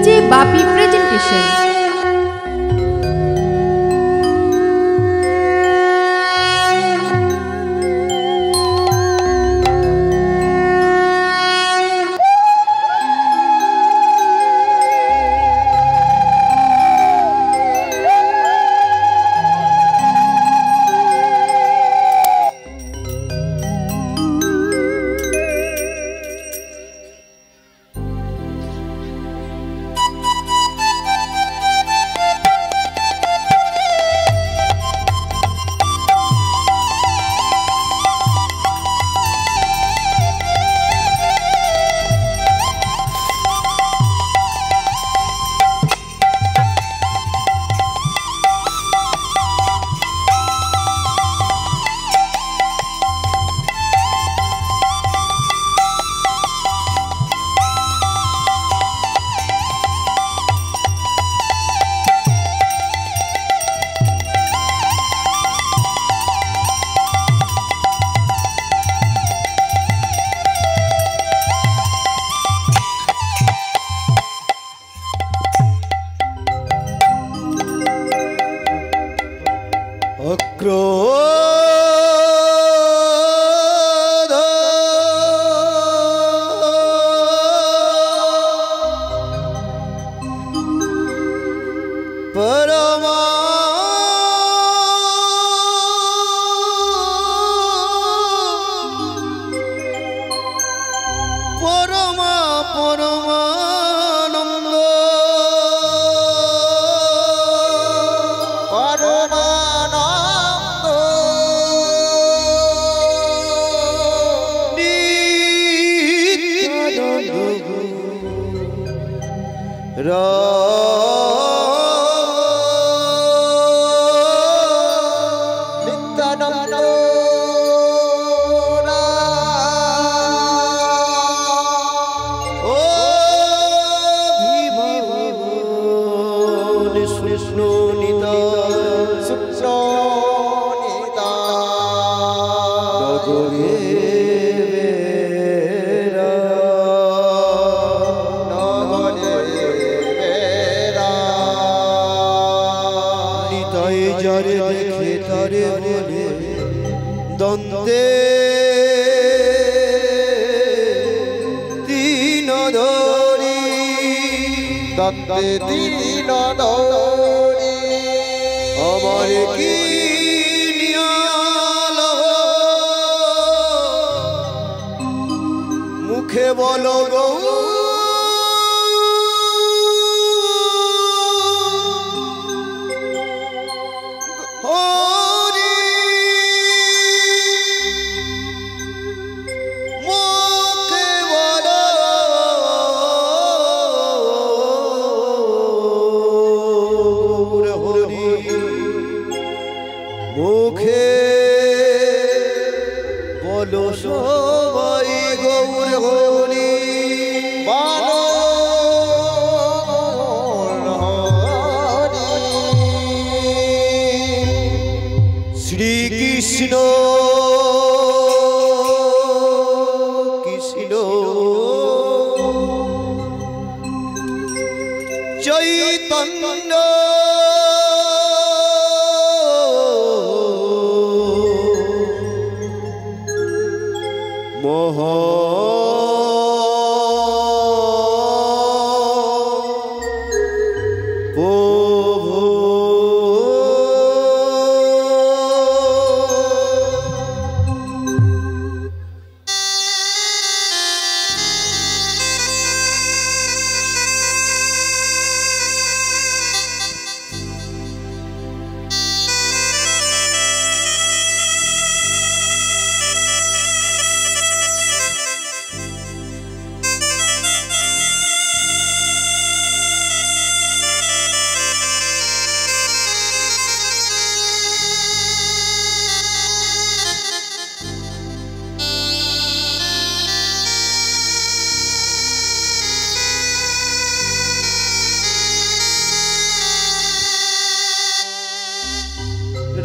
DJ Bapi presentation.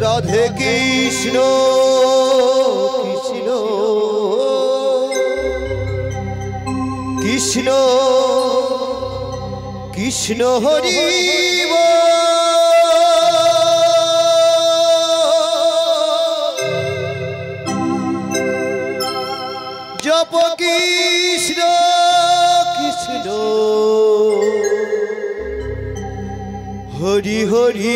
Radhe Krishna Krishna Krishna Krishna Hari জপ কৃষ্ণ কৃষ্ণ হরি হরি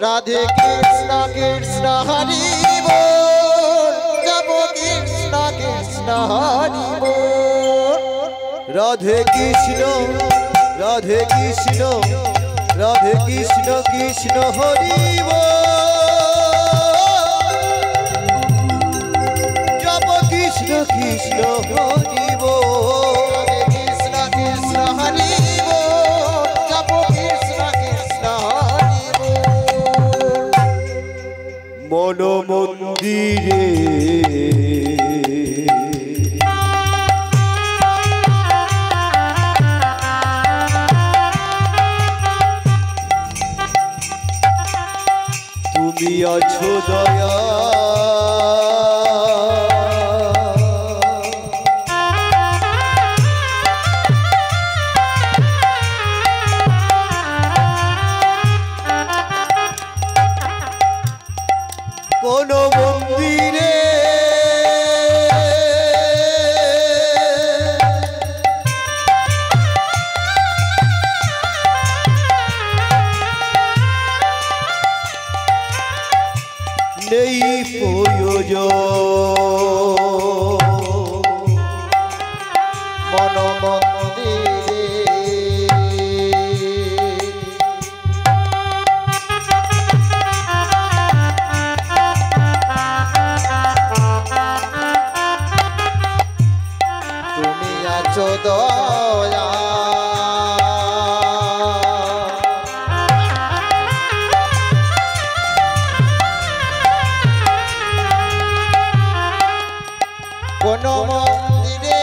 রাধে কৃষ্ণ কৃষ্ণ হরি বল জপ কৃষ্ণ কৃষ্ণ হরি বল রাধে কৃষ্ণ রাধে কৃষ্ণ রাধে কৃষ্ণ কৃষ্ণ হরি জপ কৃষ্ণ কৃষ্ণ হরি কৃষ্ণ কৃষ্ণ হরি বল জপ কৃষ্ণ কৃষ্ণ হরি বল মন মন্দিরে তুমি আছো দয়া কোন মন্দিরে নেই প্রয়োজন মন মন্দিরে তুমি আছো দয়া কোন মন্দিরে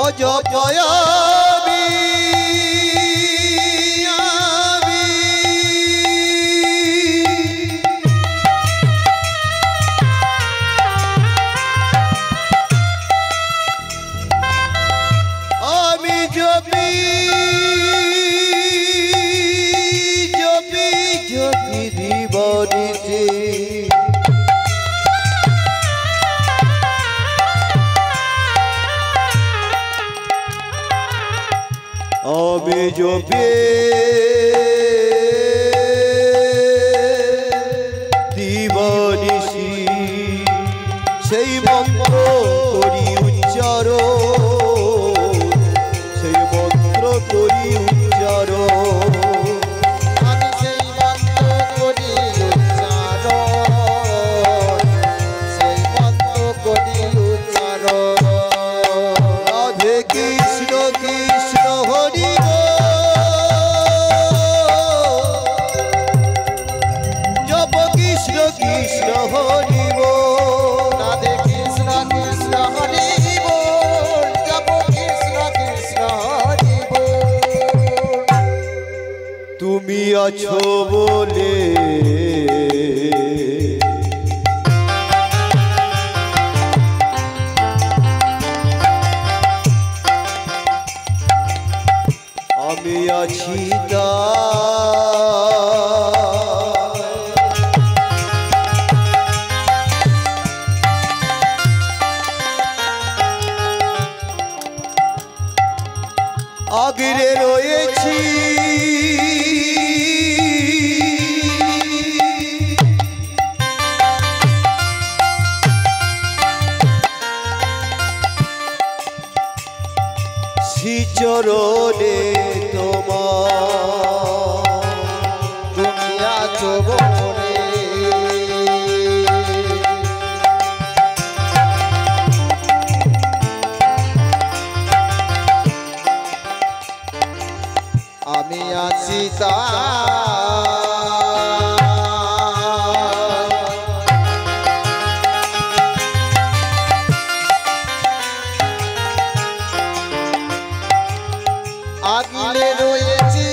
অজপয়ামি আমি জপি জপি জপি দিবনিতে আমি জপি দিবনিশি সেই মন্ত্র করি উচ্চারণ সেই মন্ত্র করি উচ্চারণ আমি সেই মন্ত্র করি উচ্চারণ সেই মন্ত্র করি উচ্চারণ রাধে কৃষ্ণ কৃষ্ণ হরি জপ কৃষ্ণ কৃষ্ণ হরি রাধে কৃষ্ণ কৃষ্ণ হরি বল জপ কৃষ্ণ কৃষ্ণ হরি বল তুমি আছো বলে আমি আছি আগরে রয়েছি শ্রীচরণে তোমার তুমি আছো বলে আমি আছি আগলে রয়েছি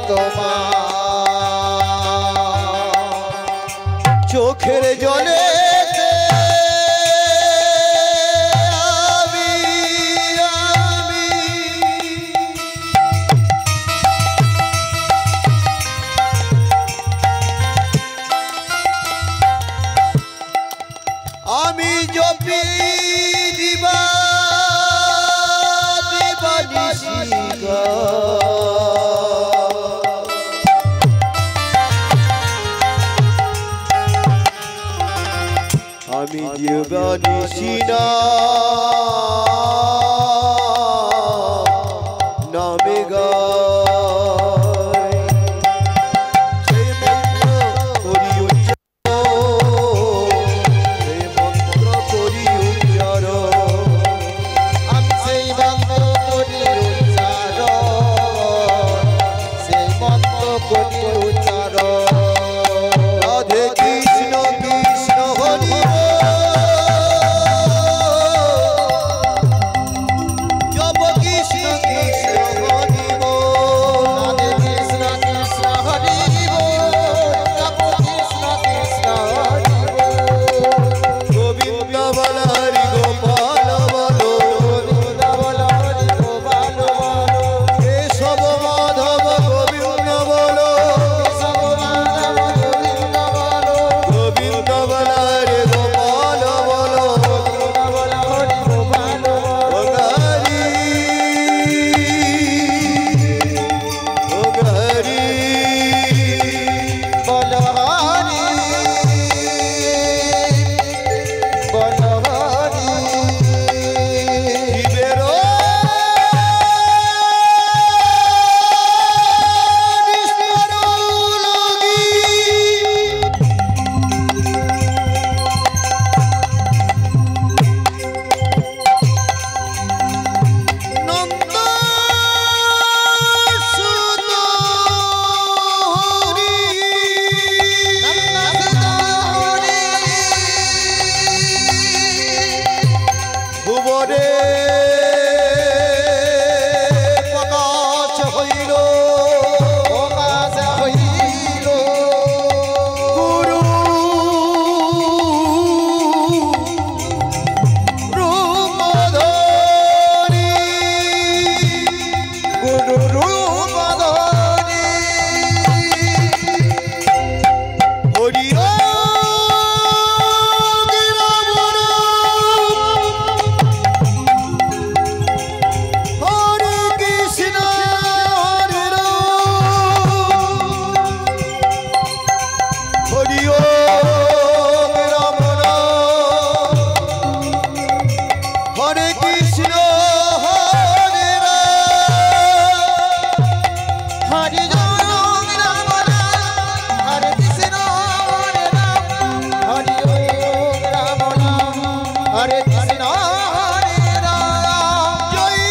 তোমার চোখের জলে আমি জপি দিবা দিবানিশিকা আমি দিবানিশিনা নামে গাই সেই মন্ত্র করি আমি সেই মন্ত্র করি উচ্চারণ সেই মন্ত্র করি উচ্চারণ রাধে কৃষ্ণ কৃষ্ণ হরি জপ কৃষ্ণ কৃষ্ণ হরি রাধে কৃষ্ণ কৃষ্ণ হরি বল জপ কৃষ্ণ কৃষ্ণ হরি বল গোবিন্দ বল হরি গোপাল বলো গোবিন্দ বল হরি গোপাল বল কেশব মাধব গোবিন্দ বলো কেশব মাধব গোবিন্দ বল গোবিন্দ বল হরি গোপাল বলো গোবিন্দ বল হরি গোপাল বল হরি হরি বল হরি বল হরি শিবের নন্দ সুত হরি ভুবনে প্রকাশ হইল প্রকাশ হইল গুরু রূপ ধরি গুরু রূপ ধরি হরি হরে কৃষ্ণ হরে হরি রাম হরে কৃষ্ণ হরে হরি রাম রাম রাম হরে কৃষ্ণ হরে রাম হরি ওম রাম রাম হরে কৃষ্ণ হরে রাম জয়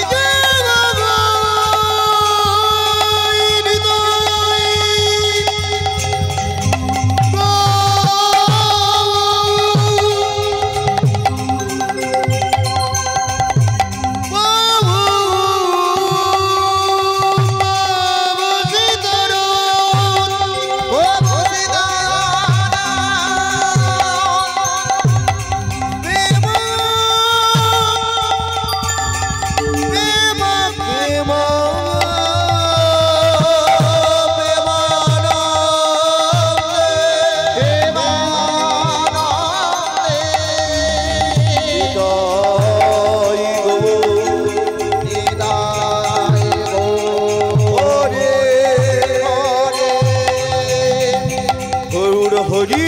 জয় ও ভূষিতারাম হরি গৌর হরি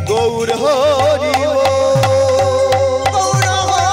গৌর হরি গৌর হরি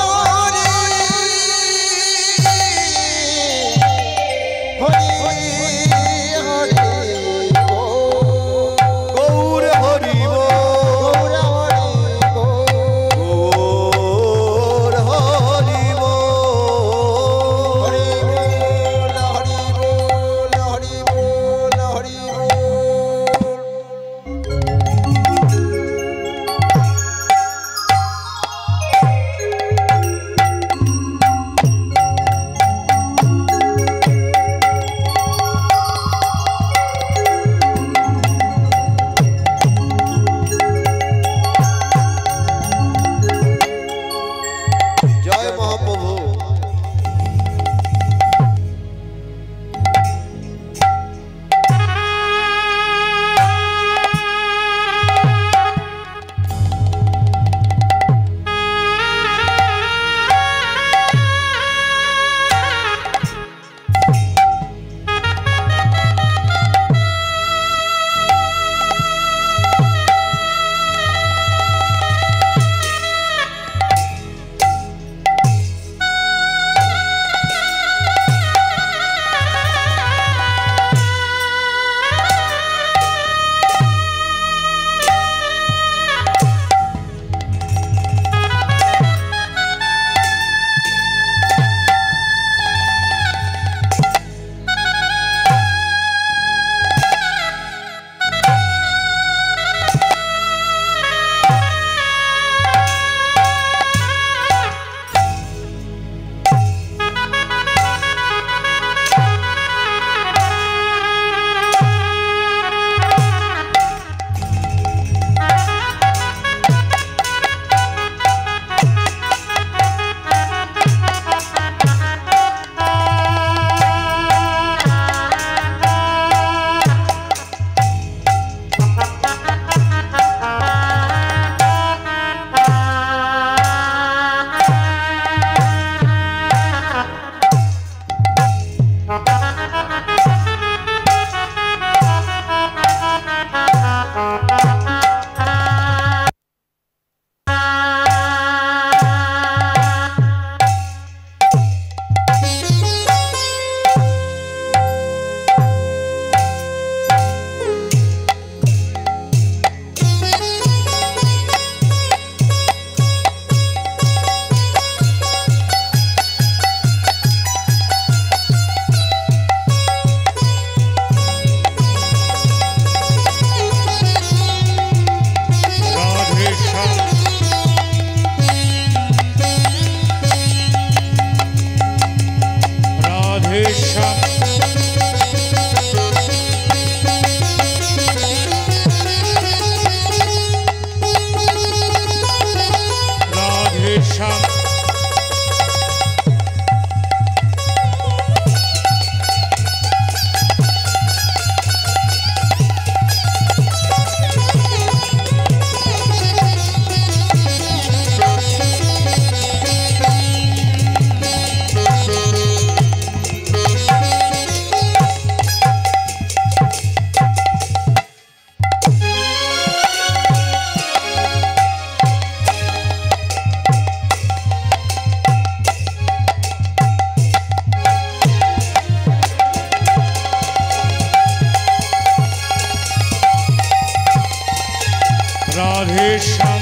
শ্যাম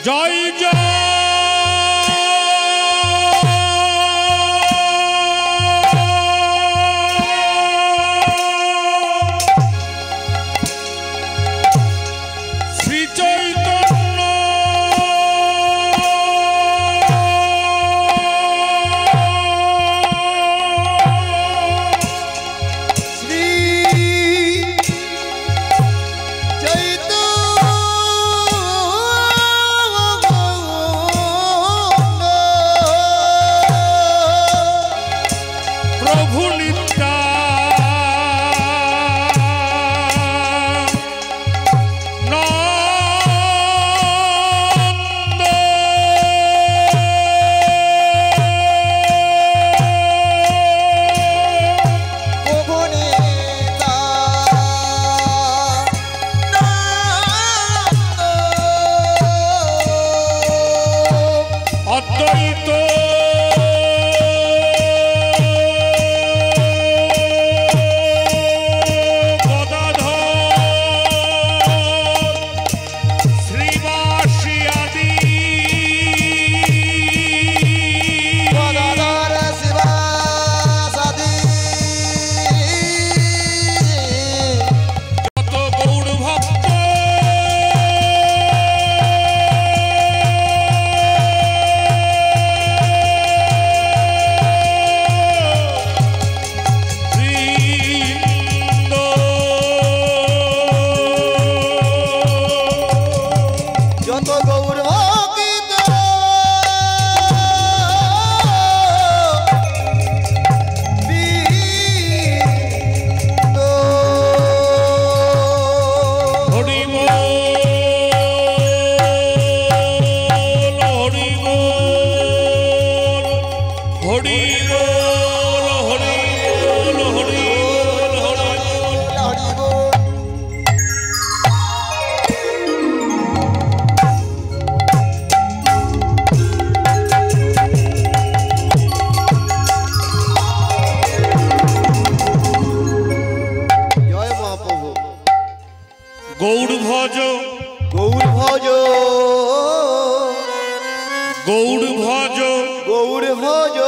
জয় জয় শ্রী চৈতন্য শ্রী প্রভু নিত্যানন্দ অদ্বৈত গৌর ভজ গৌর ভজ গৌর ভজ গৌর ভজ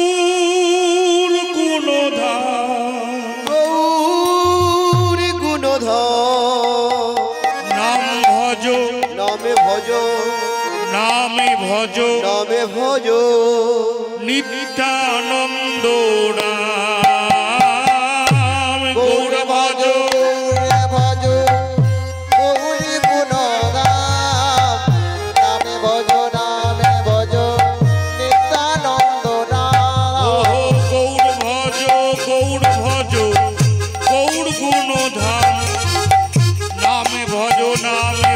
গৌর গুণধাম গৌর গুণধর নাম ভজ নামে ভজ নামে ভজ নামে ভজ নিত্যানন্দ রাম গৌর ভজ ভজ গৌরী গুণধাম নামে ভজ নিত্যানন্দ নাম গৌর ভজ গৌর ভজ গৌর গুণধাম নামে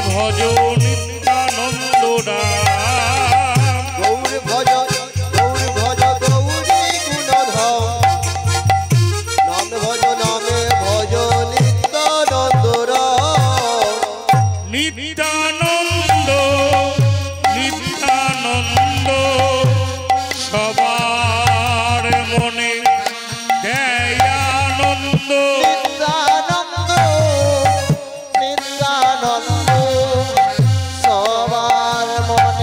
ভজ নিত্যানন্দ রাম গৌর ভজ গৌরী গুণধর নামে ভজ নিত্যানন্দ রাম নিত্যানন্দ নিত্যানন্দ সবার মনে দেয় আনন্দ নিত্যানন্দ নিত্যানন্দ সবার মনে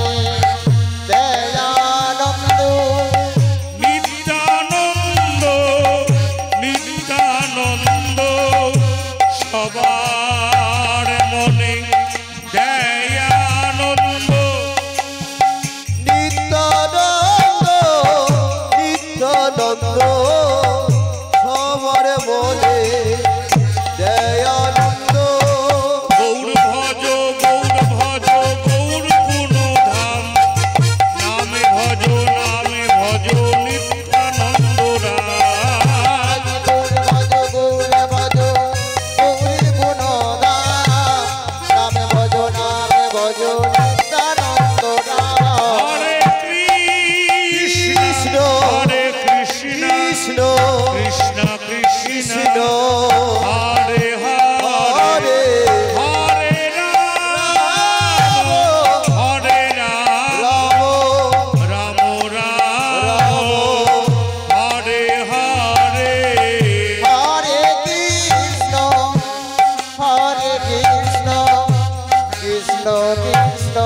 কৃষ্ণ কৃষ্ণ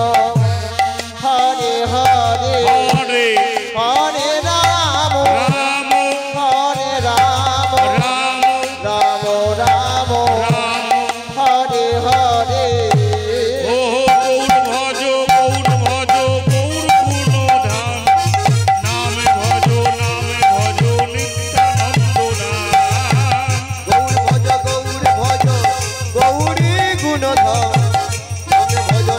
হরে হরে হরে হরে রাম রাম হরে রাম রাম রাম রাম রাম হরে হরে ও গৌর ভজ গৌর ভজ গৌর গুণধাম নামে ভজ নিত্যানন্দ নাম গৌর ভজ গৌরী গুণধাম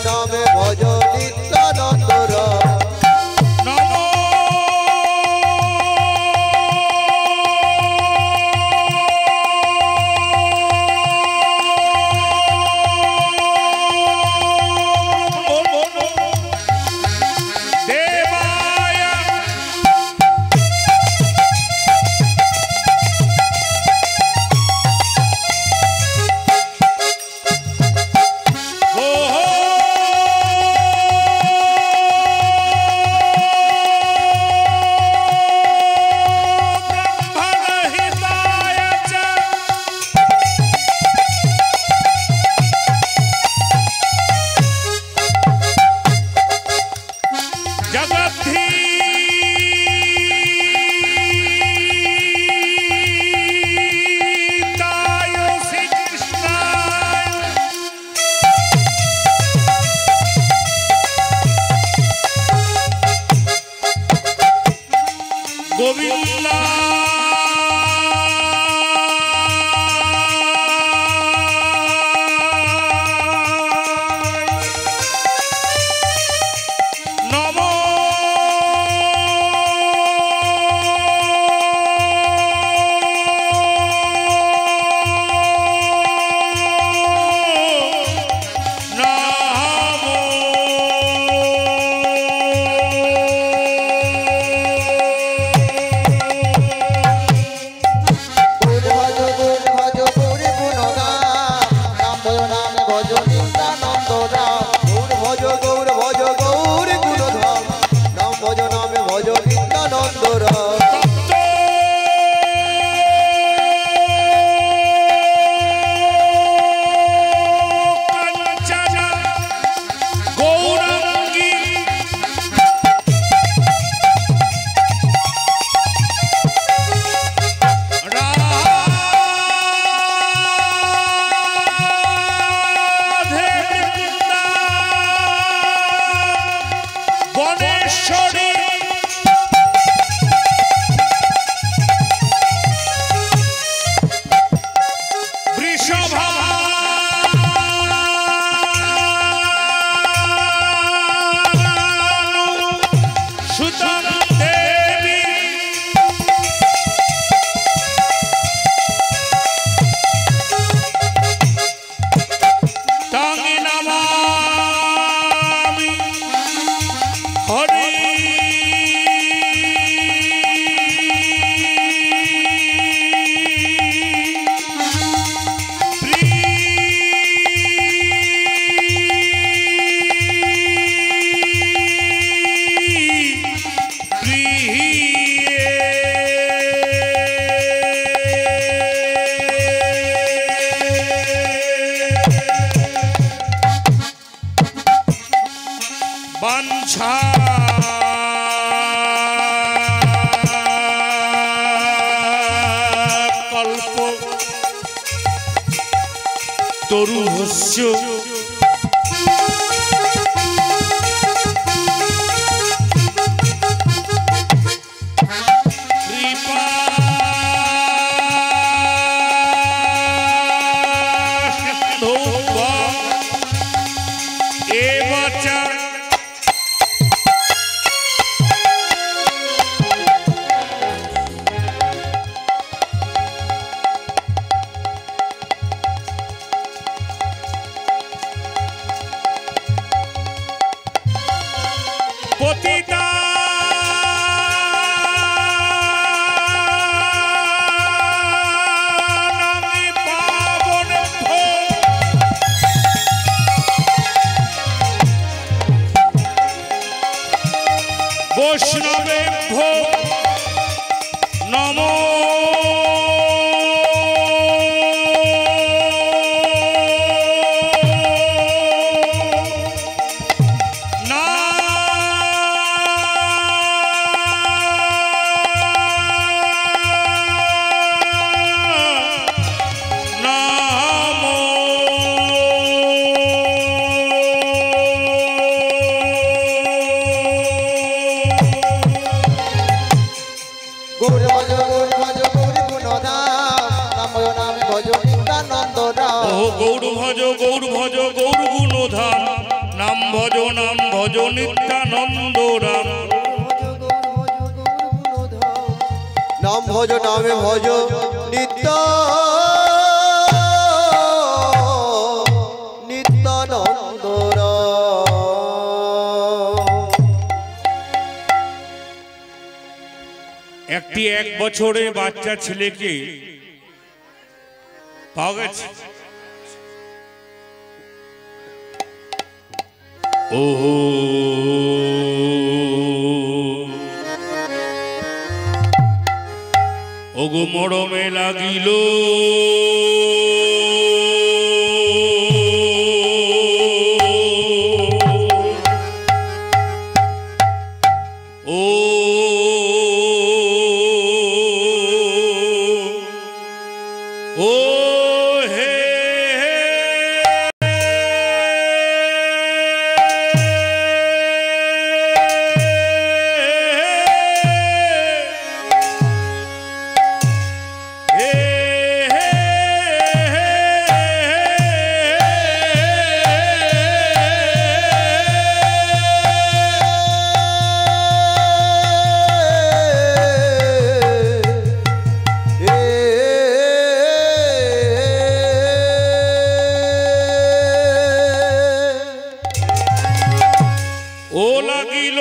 নামে ভজ নিত্যানন্দ রাম। নম দেবায় গোবিন্দ নম গৌর ভজ গৌরী গুণধাম নাম ভজ নামে ভজ নিত্যানন্দ রাম। গৌরাঙ্গী রাধে বনেশ্বরী বৃষভা সুতং দেবী তাঙ্গি নমামি হরি বাঞ্ছা কল্প তরুভস্য কৃপা সিন্ধু এবচা পতিতা নামি পাবন বৈষ্ণবে নম ভজ গৌর গুণধাম নাম ভজ নিত্যানন্দ রাম নাম ভজ নামে ভজ নিত্যানন্দ রাম। একটি 1 বছরের বাচ্চা ছেলেকে পাওয়া গেছে। ও ওগো মরমে লাগিল ও ও হে ও লাগিল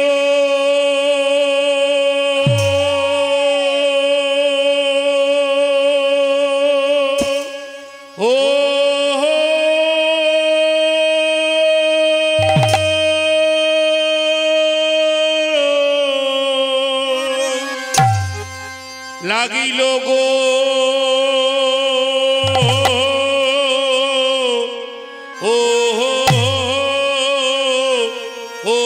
ও লাগিল গো ও ও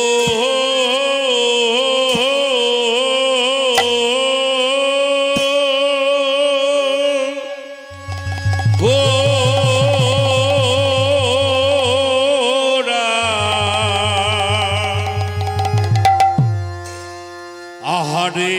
আহারে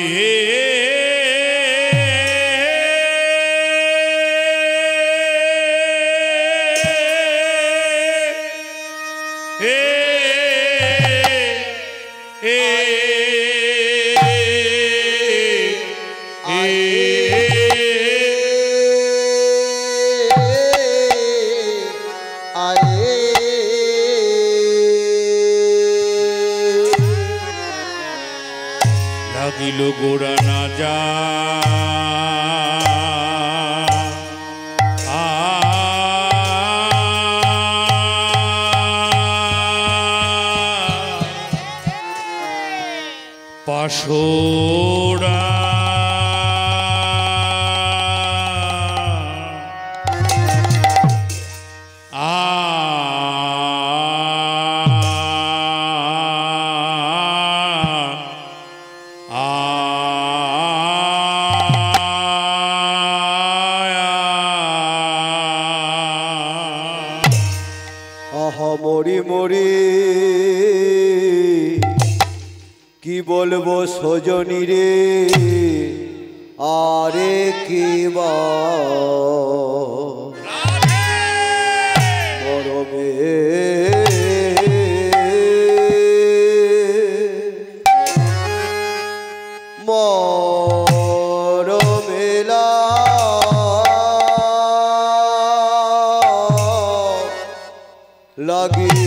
লাগিল গোড়া না যা পাশোড়া মরি মরি কি বলবো সজনী রে আরে কি বা মরমে মরমেলা লাগিল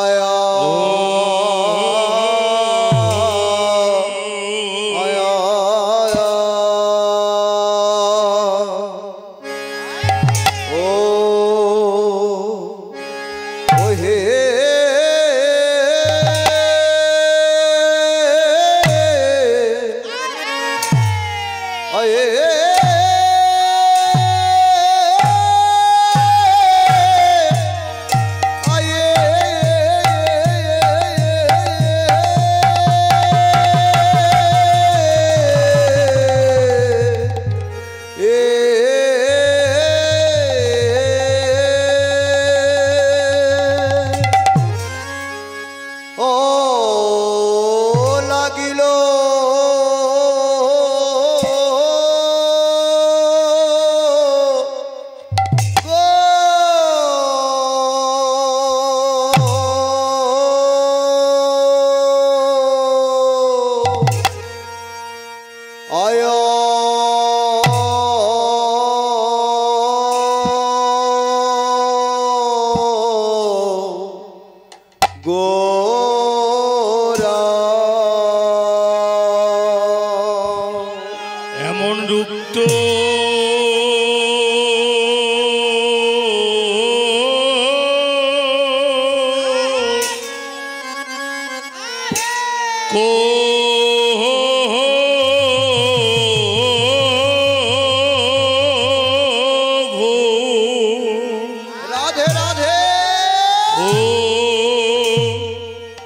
আয়া আয়া ও হে ও লাগিল আয় গোরা এমন রূপ তো রাধে রাধে ও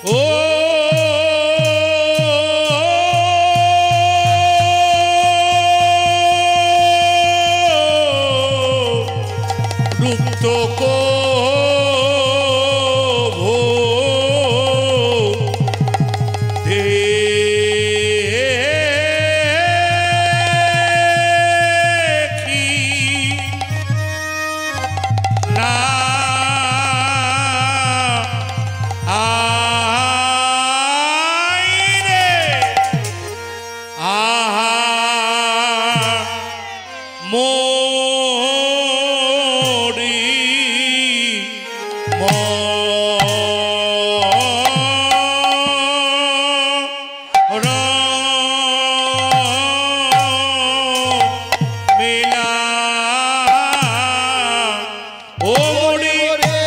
ও রুক্ত কো ভো দেখি না আইরে আহা মোরি মিলা ও মোরি ওরে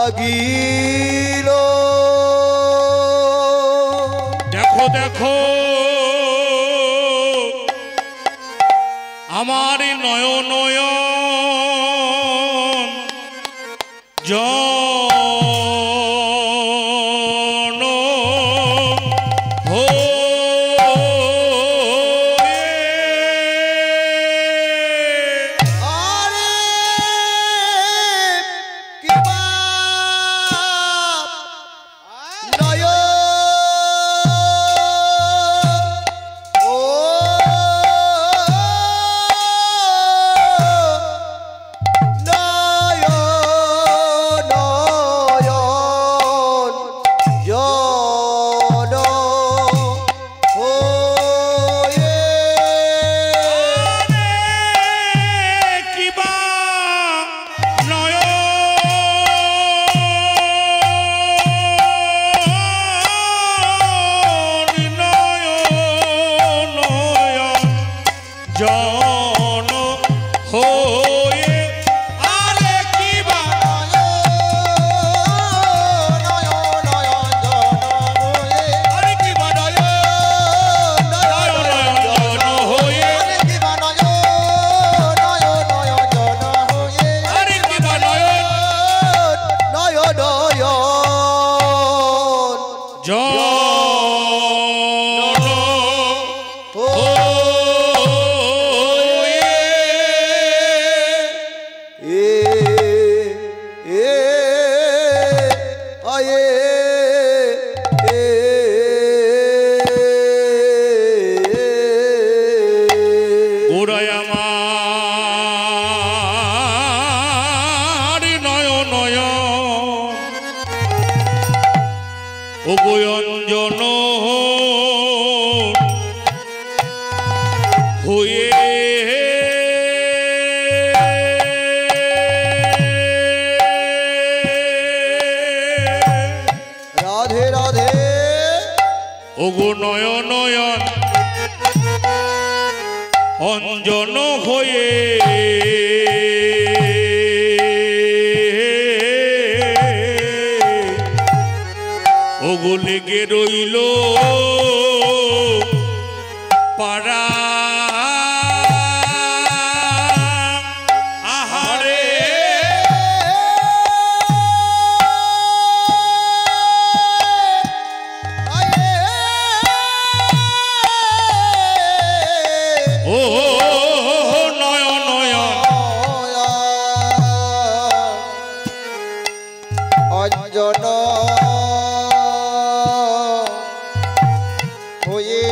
লাগিল। দেখো দেখো আমার নয়ন নয়ন জন হো আরে কিবা নয়ন ও নয়ন নয়ন জন হয়ে কিবা নয়ন নয়ন জন হয়ে আরে কিবা আরে কিবা নয়ন জন হয়ে আরে কিবা নয়ন জন গোড়ায় আমার নয়ন ও গোয়ঞ্জন হয়ে রাধে রাধে ও গো নয়ন নয়ন অঞ্জন হয়ে ওগো লেগে রইল পাড়া আহারে ও নয়ন নয়ন অঞ্জন হয়ে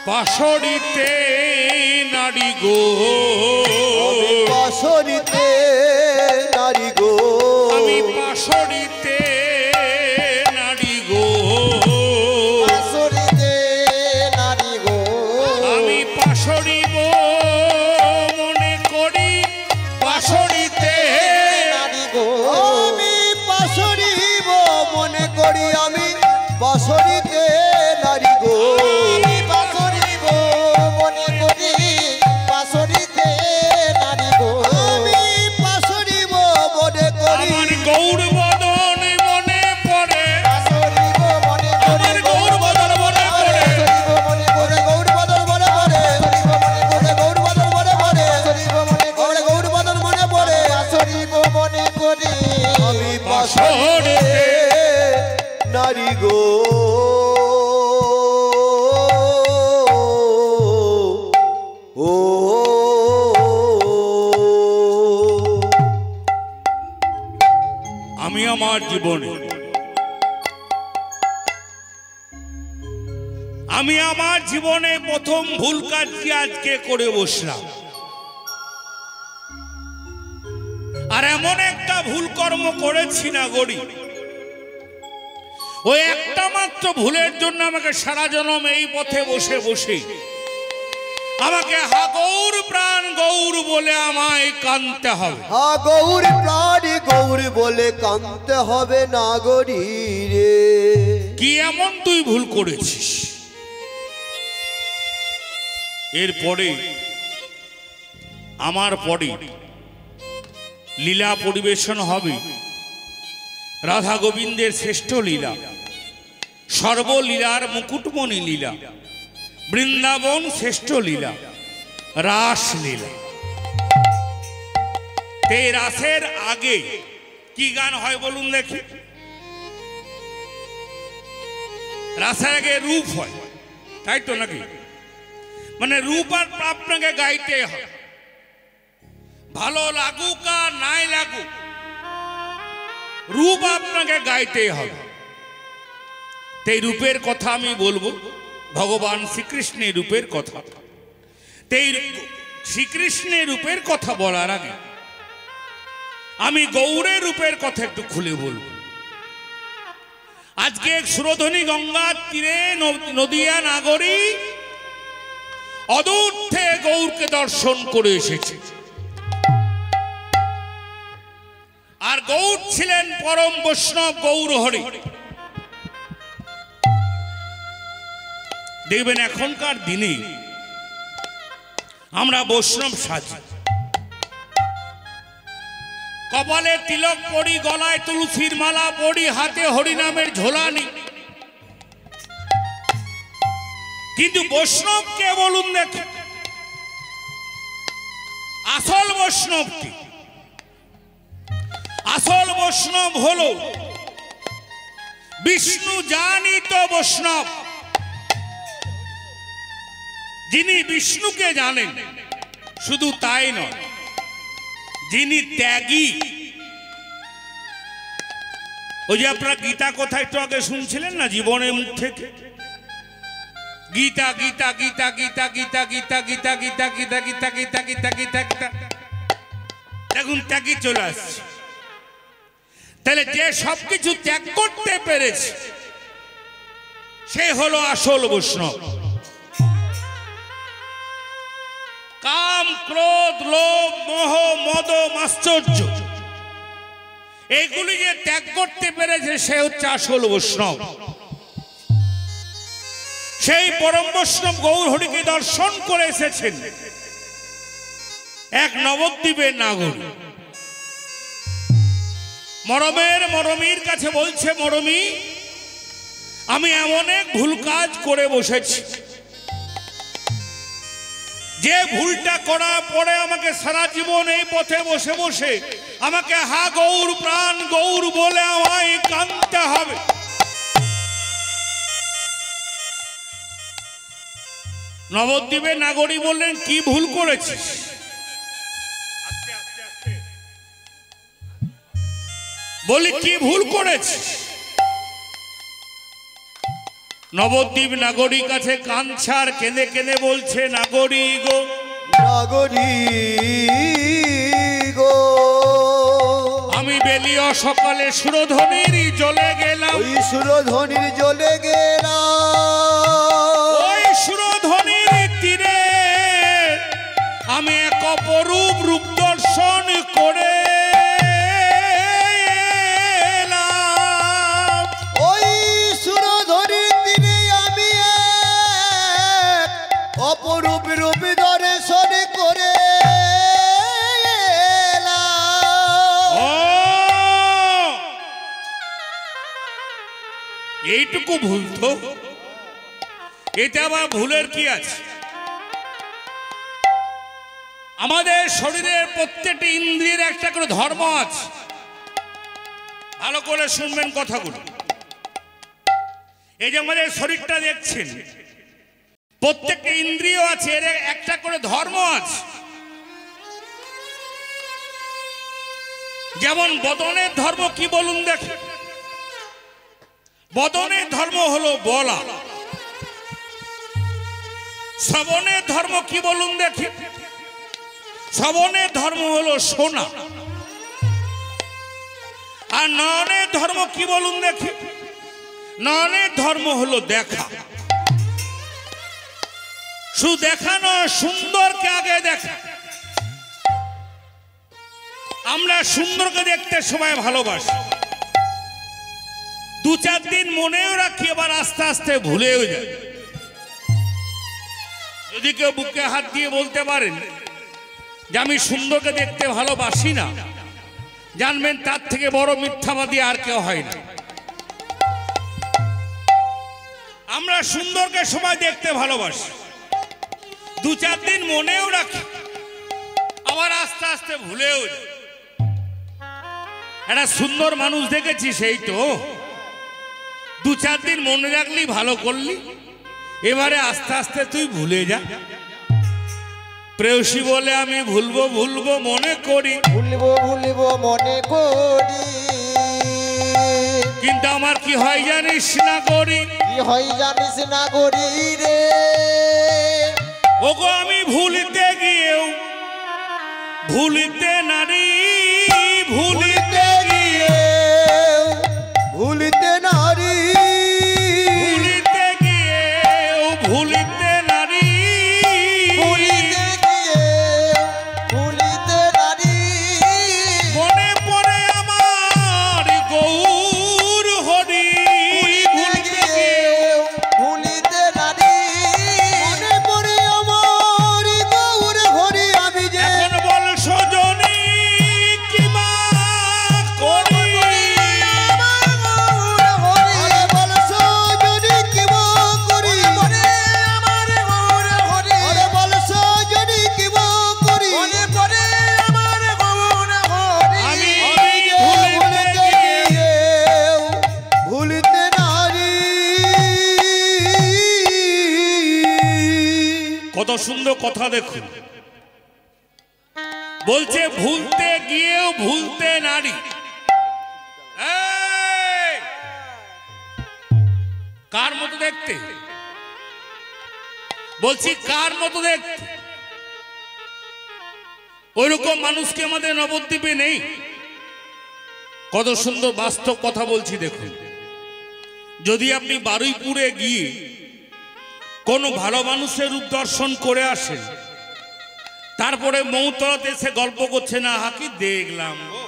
পাশরিতে নারী গো বাসরিতে নারী গো আমি পাশরিতে নারী গো আসরিতে নারী গো আমি পাশরিব মনে করি পাশরিতে নারী গো আমি বাসরিব মনে করি আমি বাসরিতে নারী গো আমি বাসরিব মনে করি বাসরিতে নারী গো আমি বাসরিব মনে করি আমার গৌর বদন মনে পড়ে বাসরিব মনে করি আমার গৌর বদন মনে পড়ে বাসরিব মনে ওরে করি গৌর বদন মনে পড়ে বাসরিব মনে করি ওরে গৌর বদন মনে পড়ে বাসরিব মনে করি আমি বাসরিতে নারী গো ও আমি আমার জীবনে প্রথম ভুল কাজটি আজকে করে বসলাম। আর এমন একটা ভুল কর্ম করেছি না গড়ি, ওই একটা মাত্র ভুলের জন্য আমাকে সারা জনম এই পথে বসে বসে আমাকে হা গৌর প্রাণ গৌর বলে আমায় কাঁদতে হবে। হা গৌর প্রাণী গৌর বলে কাঁদতে হবে নাগরী রে। কি এমন তুই ভুল করেছিস? এরপরে আমার পরে লীলা পরিবেশন হবে রাধা গোবিন্দের শ্রেষ্ঠ লীলা, সর্বলীলার মুকুটমণি লীলা, বৃন্দাবন শ্রেষ্ঠ লীলা, রাস লীলা। এই রাসের আগে কি গান হয় বলুন দেখি? রাসের আগে রূপ হয়, তাই তো নাকি? মানে রূপ আর আপনাকে গাইতে হয়, ভালো লাগুক আর নাই লাগুক রূপ আপনাকে গাইতে হবে। এই রূপের কথা আমি বলবো, ভগবান শ্রীকৃষ্ণের রূপের কথা। এই শ্রীকৃষ্ণের রূপের কথা বলার আগে আমি গৌরের রূপের কথা একটু খুলে বলবো। আজকে সুরধনী গঙ্গার তীরে নদিয়া নাগরী অদূর থেকে গৌরকে দর্শন করে এসেছে। আর গৌর ছিলেন পরম বৈষ্ণব গৌর হরি। দেখবেন এখনকার দিনে আমরা বৈষ্ণব সাজি, কপালে তিলক পড়ি, গলায় তুলসীর মালা পড়ি, হাতে হরিনামের ঝোলা নি, কিন্তু বৈষ্ণব কে বলুন দেখে? আসল বৈষ্ণব কি? আসল বৈষ্ণব হলো বিষ্ণু জানিত বৈষ্ণব, যিনি বিষ্ণুকে জানেন। শুধু তাই নয়, যিনি ত্যাগী। ওই যে আপনারা গীতা কথা একটু আগে শুনছিলেন না, জীবনের মুখ থেকে গীতা গীতা গীতা গীতা গীতা গীতা গীতা গীতা গীতা গীতা গীতা গীতা গীতা গীতা, দেখুন ত্যাগী চলে আসছে। তাহলে যে সবকিছু ত্যাগ করতে পেরেছে সে হলো আসল বৈষ্ণব। কাম, ক্রোধ, লোভ, মোহ, মদ, মাশ্চর্য এইগুলি যে ত্যাগ করতে পেরেছে সে হচ্ছে আসল বৈষ্ণব। সেই পরম বৈষ্ণব গৌর হরিকে দর্শন করে এসেছেন এক নবদ্বীপের নাগরী। মরমের মরমীর কাছে বলছে, মরমী আমি এমন এক ভুল কাজ করে বসেছি, যে ভুলটা করার পরে আমাকে সারা জীবন এই পথে বসে বসে আমাকে হা গৌর প্রাণ গৌর বলে আমায় কাঁদতে হবে। নবদ্বীপের নাগরী বললেন, কি ভুল করেছিস? বলি কি ভুল করেছিস? নবদ্বীপ নাগরী কাছে কাঞ্ছার কেঁদে কেঁদে বলছে, নাগরী গো, নাগরী গো, আমি বেলিয় সকালে সুরধনির জলে গেলাম, ওই সুরধনির জলে গেলাম, ওই সুরধনির তীরে আমি এক অপরূপ রূপ দর্শন করে অপরূপ রূপ দর্শন করে এইটুকু ভুল তো, এতে আবার ভুলের কি আছে? আমাদের শরীরের প্রত্যেকটি ইন্দ্রিয়ের একটা করে ধর্ম আছে। ভালো করে শুনবেন কথাগুলো। এই যে আমাদের শরীরটা দেখছেন, প্রত্যেকটা ইন্দ্রিয় আছে, এর একটা করে ধর্ম আছে। যেমন বদনের ধর্ম কি বলুন দেখে? বদনের ধর্ম হলো বলা। শ্রবণের ধর্ম কি বলুন দেখি? শ্রবণের ধর্ম হলো শোনা। আর নয়নের ধর্ম কি বলুন দেখি? নয়নের ধর্ম হলো দেখা। শুধু দেখা নয়, সুন্দরকে আগে দেখা। আমরা সুন্দরকে দেখতে সবাই ভালোবাসি, দু চার দিন মনেও রাখি, আবার আস্তে আস্তে ভুলেও যায়। যদি কেউ বুকে হাত দিয়ে বলতে পারেন যে আমি সুন্দরকে দেখতে ভালোবাসি না, জানবেন তার থেকে বড় মিথ্যাবাদী আর কেউ হয় না। আমরা সুন্দরকে সবাই দেখতে ভালোবাসি, 2-4 দিন মনেও রাখি, আবার আস্তে আস্তে ভুলেও যাই। একটা সুন্দর মানুষ দেখেছি, সেই তো 2-4 দিন মনে রাখলি, ভালো করলি, এবারে আস্তে আস্তে তুই ভুলে যা। প্রেয়সী বলে আমি ভুলবো ভুলবো মনে করি, ভুলবো ভুলবো মনে করি, কিন্তু আমার কি হয় জানিস না করি, কি হয় জানিস না করি রে। ওগো আমি ভুলিতে গিয়েও ভুলিতে নারী, ভুলিতে গিয়ে ভুলিতে নারী, ভুলিতে গিয়েও ভুলিতে নারী, ভুলিতে গিয়ে ভুলিতে নারী, মনে পড়ে আমার গৌর হরি, ভুলিতে গিয়েও ভুলিতে নারী, মনে পড়ে আমার গৌর হরি। আমি যে এখন বল সজনী কি মা করি, আরে বলছো যদি কি মো করি, আমার গৌর হরি, আরে বলছো যদি কি মো করি, মনে পড়ে আমার গৌর হরি। আমি যে ভুলিতে গিয়ে ভুলিতে নারী। কত সুন্দর কথা দেখুন, বলছে ভুলতে গিয়েও ভুলতে নারী। এই! কার মতো দেখতে বলছি, কার মতো দেখতে? ওইরকম মানুষকে আমাদের নবদ্বীপে নেই। কত সুন্দর বাস্তব কথা বলছি দেখুন। যদি আপনি বারুইপুরে গিয়ে কোনো ভালো মানুষের রূপ দর্শন করে আসেন, তারপরে মৌতলাতে এসে গল্প করছে না, হাকি দেখলাম গো,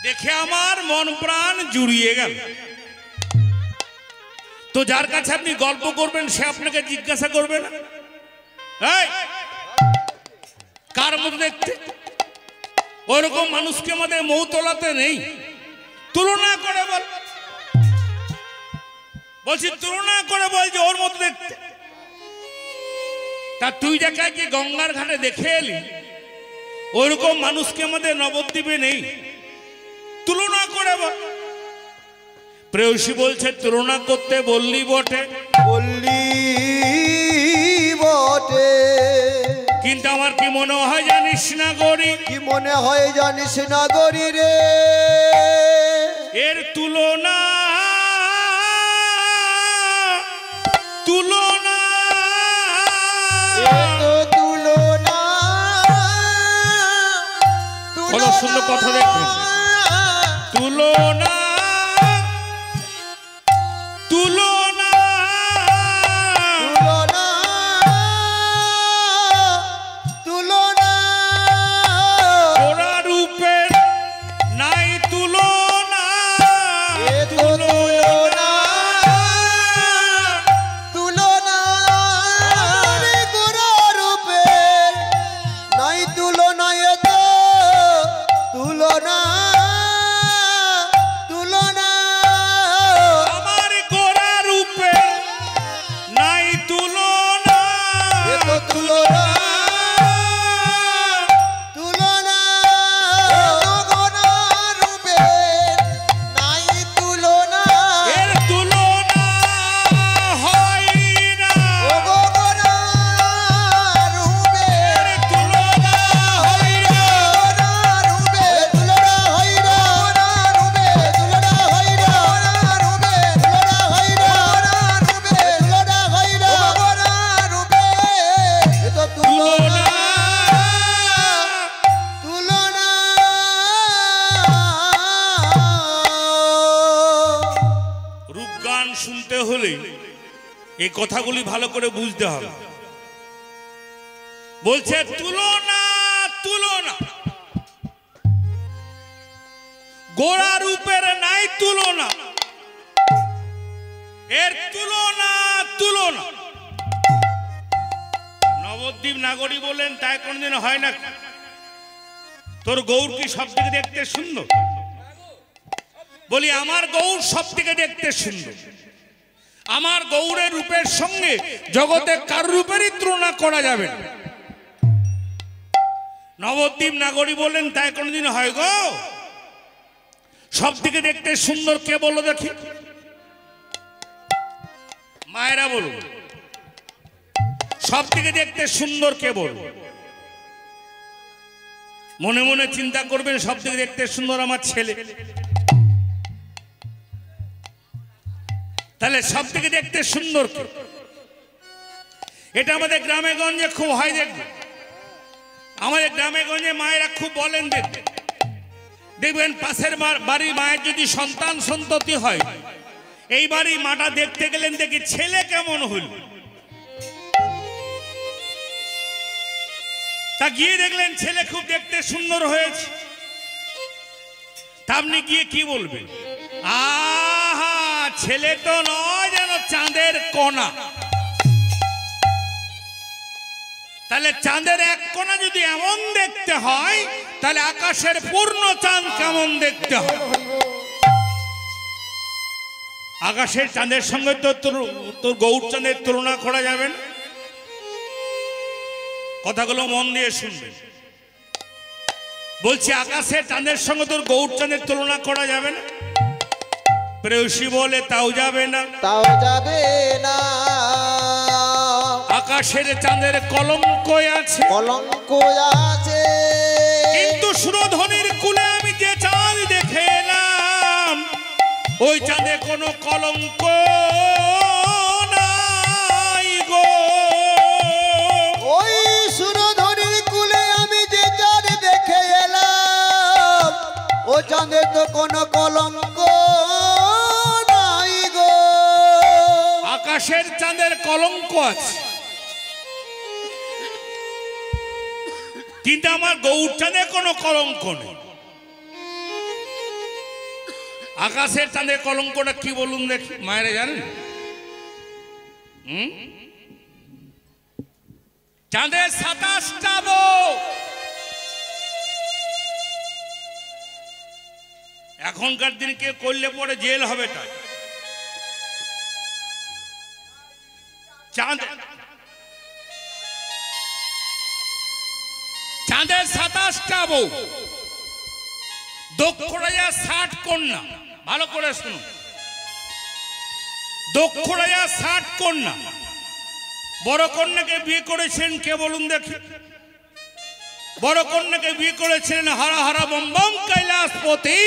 দেখে আমার মন প্রাণ জুড়িয়ে গেল। তো যার কাছে আপনি গল্প করবেন সে আপনাকে জিজ্ঞাসা করবে না, এই কার মতো দেখতে? ওইরকম মানুষকে আমাদের মৌতলাতে নেই। তুলনা করে বল, বলছি তুলনা করে বল যে ওর মতো দেখতে। তা তুই দেখায় কি গঙ্গার ঘাটে দেখে এলি, ওইরকম মানুষকে আমাদের নবদ্বীপে নেই। তুলনা করে বল। প্রেয়সী বলছে তুলনা করতে বললি বটে, বললি বটে, কিন্তু আমার কি মনে হয় জানিস না গরি, কি মনে হয় জানিস না গরি রে। এর তুলনা তুলনা তো তুলনা, কত সুন্দর কথা দেখুন। তুলনা তুলনা তুলনা তুলনা ওরা রূপের নাই তুলনা, এ তো তুলনা তুলনা, আরে গোরা রূপে নাই তুলনা, এ তো তুলনা তুলনা আমার গোরা রূপে নাই তুলনা, এ তো তুলনা তুলনা গগনা রূপে নাই তুলনা, এর তুলনা হয় না, গগনা রূপে এর তুলনা হয় না। রূপে তুলনা হয় না, রূপে তুলনা হয় না, রূপে তুলনা হয় না, রূপে তুলনা হয় না, রূপে এ তো তুলনা তুলনা তুলনা। রূপগান শুনতে হলে এই কথাগুলি ভালো করে বুঝতে হবে। বলছে তুলনা তুলনা, গোড়া রূপের নাই তুলনা, এর তুলনা তুলনা। নবদ্বীপ নাগরী বললেন তাই কোনদিন হয় না। তোর গৌর কি সব থেকে দেখতে সুন্দর? বলি আমার গৌর সব থেকে দেখতে সুন্দর। আমার গৌরের রূপের সঙ্গে জগতে কার রূপেরই তুলনা করা যাবে না। নবদ্বীপ নাগরী বললেন তাই কোনদিন হয় গো? সব থেকে দেখতে সুন্দর কে বললো দেখি? মায়েরা বলুন, সব থেকে দেখতে সুন্দর কে বলল? মনে মনে চিন্তা করবেন, সব থেকে দেখতে সুন্দর আমার ছেলে। তাহলে সব থেকে দেখতে সুন্দর কে? এটা আমাদের গ্রামে গঞ্জে খুব হয় দেখবেন। আমাদের গ্রামে গঞ্জে মায়েরা খুব বলেন দেখবেন পাশের বাড়ির মায়ের যদি সন্তান সন্ততি হয়, এই বাড়ি মাটা দেখতে গেলেন দেখি ছেলে কেমন হইল, তা গিয়ে দেখলেন ছেলে খুব দেখতে সুন্দর হয়েছে, তা আপনি গিয়ে কি বলবেন? আহা, ছেলে তো নয় যেন চাঁদের কোনা। তাহলে চাঁদের এক কোনা যদি এমন দেখতে হয়, তাহলে আকাশের পূর্ণ চাঁদ কেমন দেখতে হয়? আকাশের চাঁদের সঙ্গে তো তোর গৌর চাঁদের তুলনা করা যাবে না। কথাগুলো মন দিয়ে শুনবেন। বলছি আকাশের চাঁদের সঙ্গে তোর গৌর চাঁদের তুলনা করা যাবে না। প্রেয়সী বলে তাও যাবে না, তাও যাবে না। আকাশের চাঁদের কলঙ্ক আছে, কলঙ্ক আছে, কিন্তু সুরধনির কুলে আমি যে চাঁদ দেখে এলাম, ওই চাঁদে কোনো কলঙ্ক নাই গো। ওই সুরধনির কুলে আমি যে চাঁদ দেখে এলাম, ও চাঁদে তো কোনো কলঙ্ক নাই গো। আকাশের চাঁদের কলঙ্ক আছে, কিন্তু আমার গৌর চাঁদে কোনো কলঙ্ক নেই। আকাশের চাঁদের কলঙ্কটা কি বলুন দেখি, মায়েরা জানেন? চাঁদের 27টা বউ। এখনকার দিন কে করলে পরে জেল হবে। তাই চাঁদের 27টা বউ, দক্ষ রাজা 60 কন্যা। ভালো করে শুনুন, দক্ষ রাজা 60 কন্যা। বড় কন্যাকে বিয়ে করেছেন কে বলুন দেখি? বড় কন্যাকে বিয়ে করেছিলেন হারা হারা বম বম কৈলাসপতি।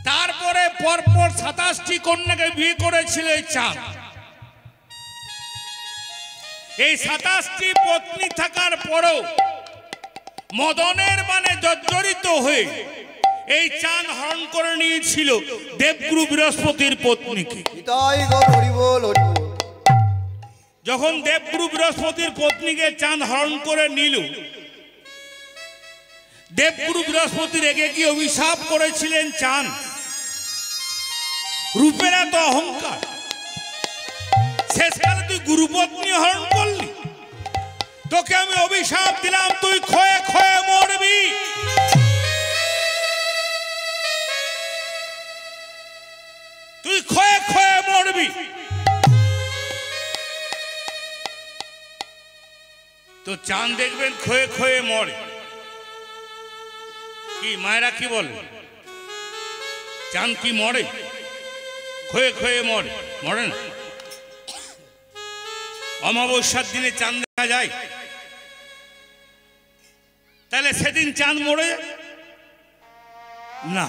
তারপরে পরপর 27টি কন্যাকে বিয়ে করেছিল এই চাঁদ। এই 27টি পত্নী থাকার পরও মদনের মানে জর্জরিত হয়ে এই চাঁদ হরণ করে নিয়েছিল দেবগুরু বৃহস্পতির পত্নীকে। তাই গো হরি বল হরি বল। যখন দেবগুরু বৃহস্পতির পত্নীকে চাঁদ হরণ করে নিল, দেবগুরু বৃহস্পতি রেগে গিয়ে অভিশাপ করেছিলেন, চাঁদ রূপের এত অহংকার, শেষকালে তুই গুরুপত্নী হরণ করলি, তোকে আমি অভিশাপ দিলাম তুই ক্ষয়ে ক্ষয়ে মরবি। তুই ক্ষয়ে ক্ষয়ে মরবি। তো চাঁদ দেখবেন ক্ষয়ে ক্ষয়ে মরে। কি মায়েরা কি বলে? চাঁদ কি মরে? ক্ষয়ে ক্ষয়ে মরে? মরে না। অমাবস্যার দিনে চাঁদ দেখা যায়, তাহলে সেদিন চাঁদ মরে না।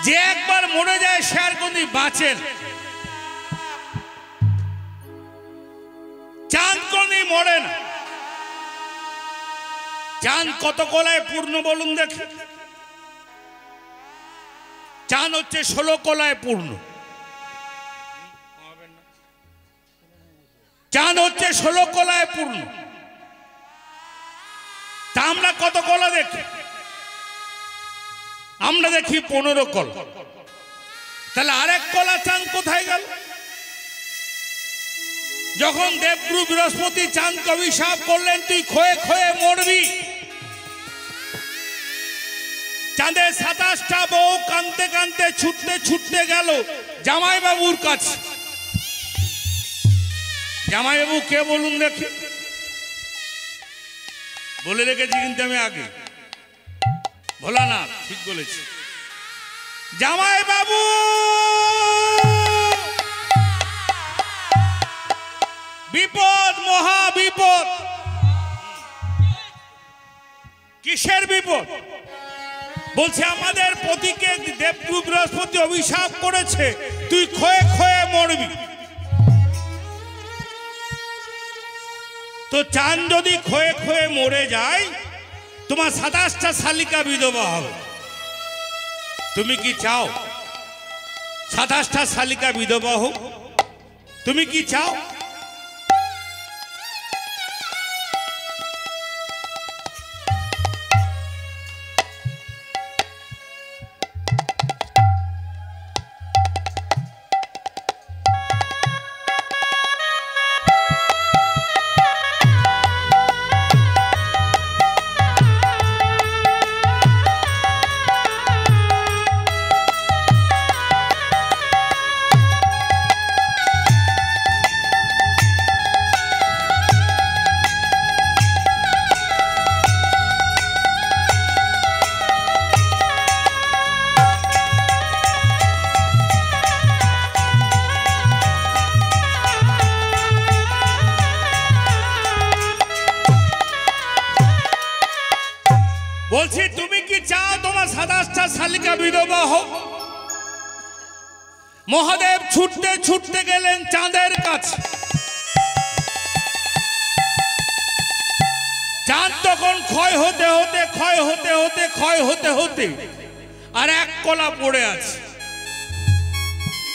যে একবার মরে যায় সে আর কোনদিন বাঁচে না। চাঁদ কোনদিন মরে না। চাঁদ কত কলায় পূর্ণ বলুন দেখি? চাঁদ হচ্ছে 16 কলায় পূর্ণ। চাঁদ হচ্ছে 16 কলায় পূর্ণ। তা আমরা কত কলা দেখি? আমরা দেখি 15 কলা। তাহলে আরেক কলা চাঁদ কোথায় গেল? যখন দেবগুরু বৃহস্পতি চাঁদকে অভিশাপ করলেন তুই ক্ষয়ে ক্ষয়ে মরবি, চাঁদের 27টা বউ কাঁদতে কাঁদতে ছুটতে ছুটতে গেল জামাইবাবুর কাছে। জামাইবাবু কে বলুন দেখি? বলে রেখেছি কিন্তু আমি আগে, ভোলা না, ঠিক বলেছি। জামাইবাবু বিপদ, মহা বিপদ। কিসের বিপদ? বলছে আমাদের পতিকে দেবগুরু বৃহস্পতি অভিশাপ করেছে তুই ক্ষয়ে ক্ষয়ে মরবি। তো চাঁদ যদি ক্ষয়ে ক্ষয়ে মরে যায় তোমার 27টা শালিকা বিধবা হবে। তুমি কি চাও 27টা শালিকা বিধবা হোক? তুমি কি চাও? বলছি তুমি কি চাও তোমার 27টা শালিকা বিধবা হোক? মহাদেব ছুটতে ছুটতে গেলেন চাঁদের কাছে। চাঁদ তখন ক্ষয় হতে হতে ক্ষয় হতে হতে ক্ষয় হতে হতে আর এক কলা পড়ে আছে।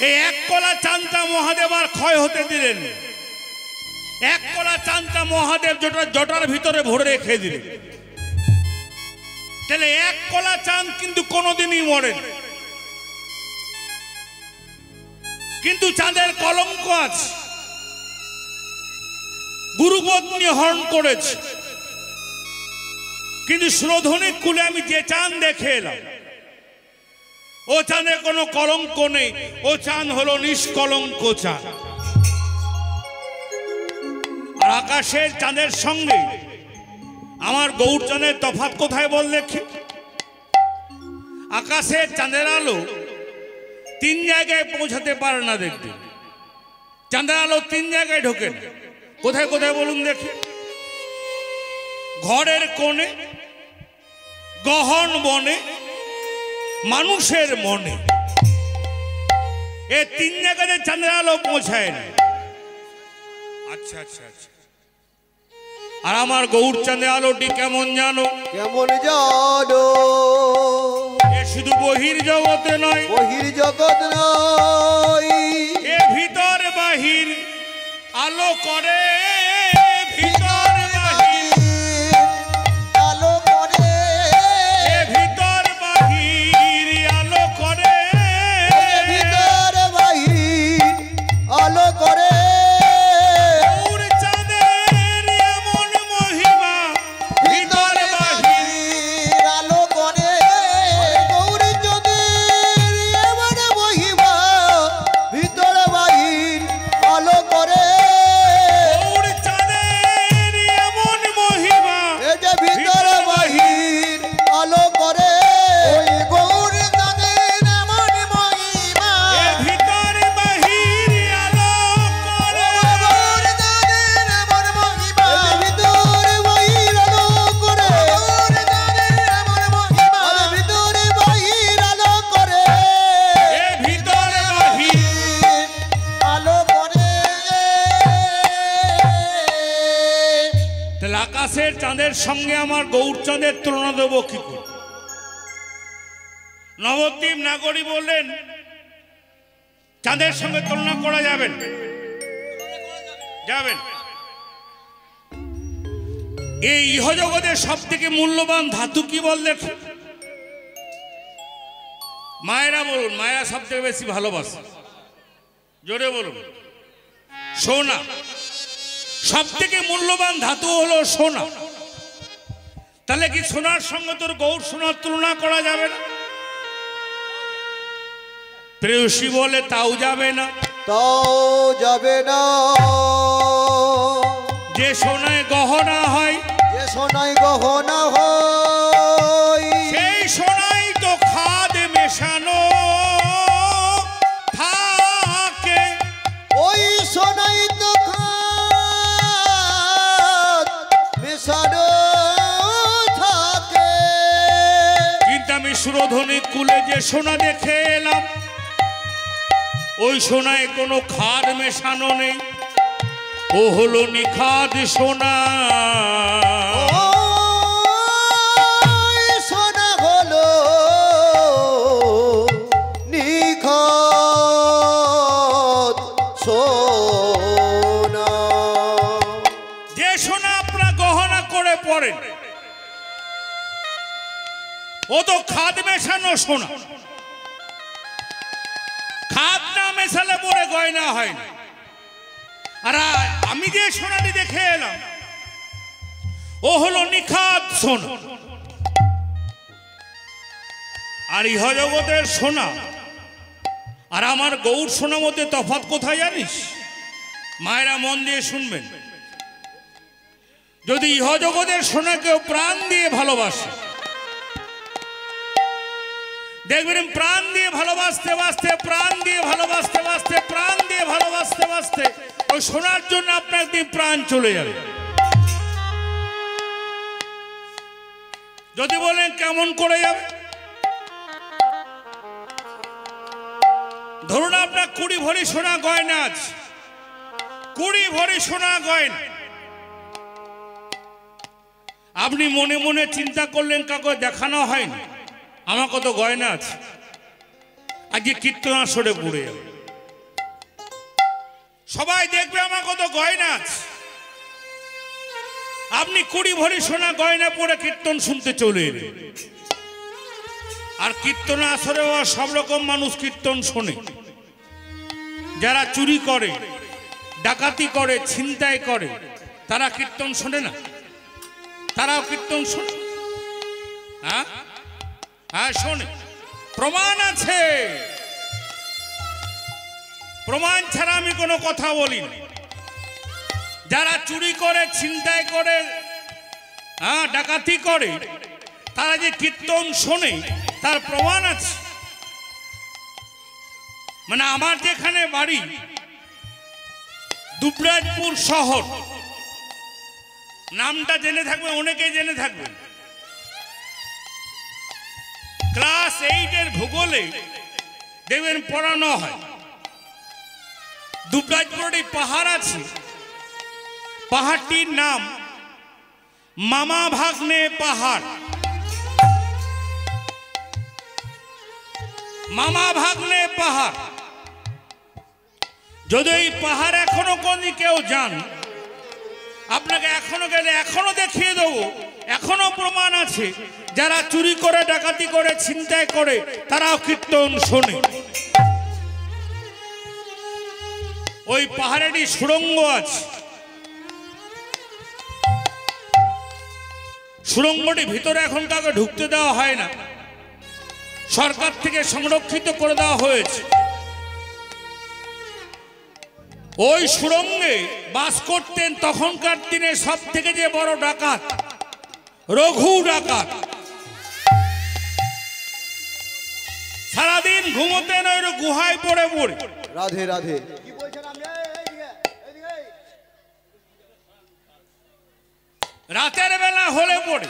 এই এক কলা চাঁদটা মহাদেব আর ক্ষয় হতে দিলেন। এক কলা চাঁদটা মহাদেব জটার ভিতরে ভরে রেখে দিলেন। তাহলে এক কলা চাঁদ কিন্তু কোনোদিনই মরে না, কিন্তু চাঁদের কলঙ্ক আছে। গুরুপত্নী হরণ করেছে, কিন্তু সুরধনির কুলে আমি যে চাঁদ দেখে এলাম ও চাঁদে কোনো কলঙ্ক নেই। ও চাঁদ হলো নিষ্কলঙ্ক চাঁদ। আর আকাশের চাঁদের সঙ্গে আমার গৌরচাঁদের তফাৎ কোথায় বল দেখি? আকাশের চাঁদের আলো 3 জায়গায় পৌঁছাতে পারে না। দেখবে চাঁদের আলো 3 জায়গায় ঢোকে না। কোথায় কোথায় বলুন দেখি? ঘরের কোণে, গহন বনে, মানুষের মনে। এই 3 জায়গাতে চাঁদের আলো পৌঁছায় না। আচ্ছা আচ্ছা আচ্ছা। আর আমার গৌরচাঁদের আলোটি কেমন জানো? কেমন জানো? এ শুধু বহির জগতে নয়, বহির জগৎ নয়, এ ভিতর বাহির আলো করে। ভিতর বাহির আলো করে, এ ভিতর বাহির আলো করে। ভিতর বাহির আলো করে। গৌরচাঁদের এমন মহিমা, ভিতর বাহির আলো করে। গৌরচাঁদের এমন মহিমা, ভিতর বাহির আলো করে। গৌরচাঁদের এমন মহিমা, এই যে ভিতর বাহির আলো করে। ওই গৌরচাঁদের এমন মহিমা, এ ভিতর বাহির আলো করে। গৌরচাঁদের এমন মহিমা, ভিতর বাহির আলো করে। গৌরচাঁদের এমন মহিমা, ভিতর বাহির আলো করে। এ ভিতর বাহির আলো করে। তাহলে আকাশের চাঁদের সঙ্গে আমার গৌরচাঁদের তুলনা দেব কি করে? নবদ্বীপ নাগরী বললেন চাঁদের সঙ্গে তুলনা করা যাবেন যাবেন। এই ইহজগতের সব থেকে মূল্যবান ধাতু কি বল দেখি? মায়েরা বলুন, মায়েরা সব থেকে বেশি ভালোবাসে। জোরে বলুন। সোনা। সব থেকে মূল্যবান ধাতু হলো সোনা। তাহলে কি সোনার সঙ্গে তোর গৌর সোনার তুলনা করা যাবে না? প্রেয়সী বলে তাও যাবে না, তাও যাবে না। যে সোনায় গহনা হয়, যে সোনায় গহনা হয়, সেই সোনাই তো খাদ মেশানো থাকে। ওই সোনাই তো খাদ মেশানো থাকে। কিন্তু আমি সুরধনী কুলে যে সোনা দেখে এলাম, ওই সোনায় কোনো খাদ মেশানো নেই, ও হলো নিখাদ সোনা। ওই সোনা হলো নিখাদ সোনা। যে সোনা আপনারা গহনা করে পড়েন, ও তো খাদ মেশানো সোনা। খাদ না মেশালে পরে গয়না হয় না। আর আমি যে সোনাটি দেখে এলাম, ও হলো নিখাদ সোনা। আর ইহজগতের সোনা আর আমার গৌর সোনা মধ্যে তফাৎ কোথায় জানিস? মায়েরা মন দিয়ে শুনবেন। যদি ইহজগতের সোনাকেও প্রাণ দিয়ে ভালোবাসে, দেখবেন প্রাণ দিয়ে ভালোবাসতে বাসতে, প্রাণ দিয়ে ভালোবাসতে বাসতে, প্রাণ দিয়ে ভালোবাসতে বাসতে ওই সোনার জন্য আপনার একদিন প্রাণ চলে যাবে। যদি বলেন কেমন করে যাবে, ধরুন আপনার 20 ভরি সোনা গয়না আছে, 20 ভরি সোনা গয়না। আপনি মনে মনে চিন্তা করলেন, কাউকে দেখানো হয়নি আমার কত গয়না আছে, আজকে কীর্তন আসরে পড়ে যাবে, সবাই দেখবে আমার কত গয়না আছে। আপনি 20 ভরি সোনা গয়না পরে কীর্তন শুনতে চলে এলেন। আর কীর্তন আসরে সব রকম মানুষ কীর্তন শোনে। যারা চুরি করে, ডাকাতি করে, ছিনতাই করে, তারা কীর্তন শোনে না? তারাও কীর্তন শোনে। হ্যাঁ হ্যাঁ শোনে, প্রমাণ আছে। প্রমাণ ছাড়া আমি কোনো কথা বলি না। যারা চুরি করে, ছিনতাই করে, হ্যাঁ ডাকাতি করে, তারা যে কীর্তন শোনে তার প্রমাণ আছে। মানে আমার যেখানে বাড়ি দুবরাজপুর শহর, নামটা জেনে থাকবে, অনেকেই জেনে থাকবে। ক্লাস 8 ভূগোলে দেখবেন পড়ানো হয়। দুবরাজপুরে পাহাড় আছে, পাহাড়টির নাম মামা ভাগ্নে পাহাড়। মামা ভাগ্নে পাহাড়। যদি এই পাহাড় এখনো কোন কেউ যান, আপনাকে এখনো গেলে এখনো দেখিয়ে দেবো, এখনো প্রমাণ আছে। যারা চুরি করে, ডাকাতি করে, ছিনতাই করে, তারাও কীর্তন শোনে। ওই পাহাড়েরই সুড়ঙ্গ আছে। সুড়ঙ্গটি ভিতরে এখন কাউকে ঢুকতে দেওয়া হয় না, সরকার থেকে সংরক্ষিত করে দেওয়া হয়েছে। ওই সুড়ঙ্গে বাস করতেন তখনকার দিনে সব থেকে যে বড় ডাকাত, রঘু ডাকাত। সারাদিন ঘুমোতেন ওই গুহায় পড়ে পড়ে। রাধে রাধে। রাতের বেলা হলে পড়ে